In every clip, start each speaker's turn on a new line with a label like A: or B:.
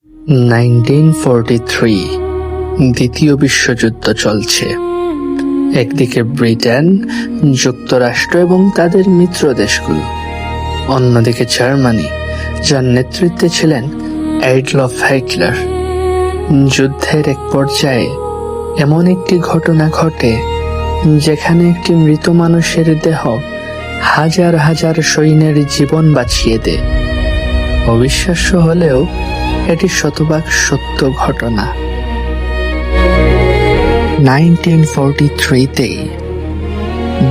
A: 1943 দ্বিতীয় বিশ্বযুদ্ধ চলছে। একদিকে ব্রিটেন, যুক্তরাষ্ট্র এবং তাদের মিত্র দেশগুলো, অন্যদিকে জার্মানি, যার নেতৃত্বে ছিলেন অ্যাডলফ হিটলার। যুদ্ধের এক পর্যায়ে এমন একটি ঘটনা ঘটে যেখানে একটি মৃত মানুষের দেহ হাজার হাজার সৈন্যের জীবন বাঁচিয়ে দেয়। অবিশ্বাস্য হলেও এটি শতভাগ সত্য ঘটনা। 1943-তেই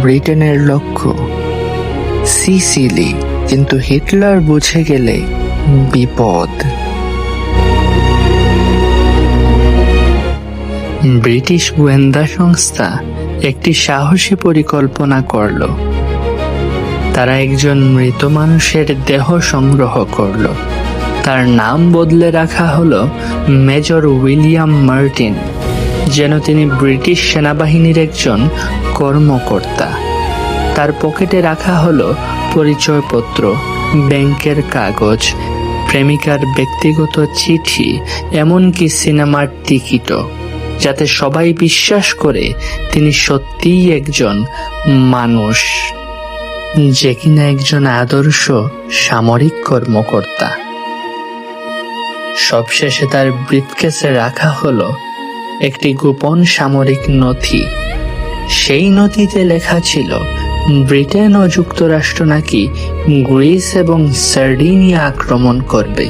A: ব্রিটেনের লক্ষ্য সিসিলি, কিন্তু হিটলার বুঝে গেলে বিপদ। ব্রিটিশ গোয়েন্দা সংস্থা একটি সাহসী পরিকল্পনা করল। তারা একজন মৃত মানুষের দেহ সংগ্রহ করল। তার নাম বদলে রাখা হলো মেজর উইলিয়াম মার্টিন, যেন তিনি ব্রিটিশ সেনাবাহিনীর একজন কর্মকর্তা। তার পকেটে রাখা হলো পরিচয়পত্র, ব্যাংকের কাগজ, প্রেমিকার ব্যক্তিগত চিঠি, এমনকি সিনেমার টিকিটও, যাতে সবাই বিশ্বাস করে তিনি সত্যিই একজন মানুষ, যে কিনা একজন আদর্শ সামরিক কর্মকর্তা। সবশেষে তার ব্রিফকেসে রাখা হলো একটি গোপন সামরিক নথি। সেই নথিতে লেখা ছিল ব্রিটেন ও যুক্তরাষ্ট্র নাকি গ্রিস এবং সার্ডিনিয়া আক্রমণ করবে।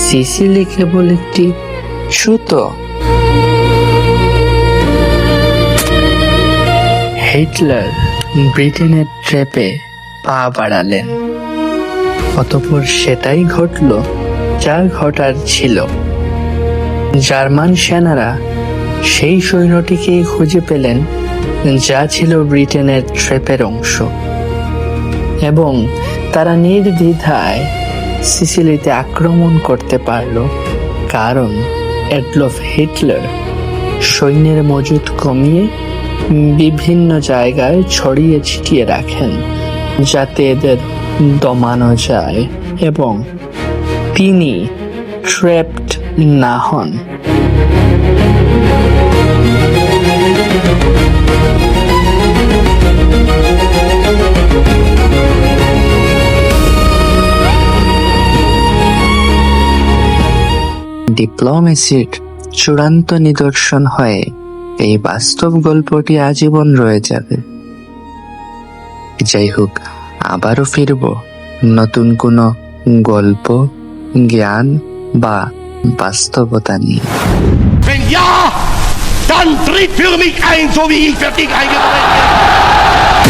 A: সিসিলি কেবল একটি ছুতো। হিটলার ব্রিটেনের ট্র্যাপে পা বাড়ালেন। অতঃপর সেটাই ঘটল যা ঘটার ছিল। জার্মান সেনারা সেই সৈন্যটিকেই খুঁজে পেলেন যা ছিল ব্রিটেনের ট্র্যাপের অংশ, এবং তারা নির্দ্বিধায় সিসিলিতে আক্রমণ করতে পারল, কারণ অ্যাডলফ হিটলার সৈন্যের মজুদ কমিয়ে বিভিন্ন জায়গায় ছড়িয়ে ছিটিয়ে রাখেন, যাতে এদের দমানো যায় এবং তিনি ট্র্যাপড না হন। ডিপ্লোমেসির চূড়ান্ত নিদর্শন হয়ে এই বাস্তব গল্পটি আজীবন রয়ে যাবে। যাই হোক, আবারও ফিরব নতুন কোনো গল্প, জ্ঞান বা বাস্তবতা নিয়ে।
B: Wenn ja, dann tritt für mich ein, so wie ich für dich eingetreten bin.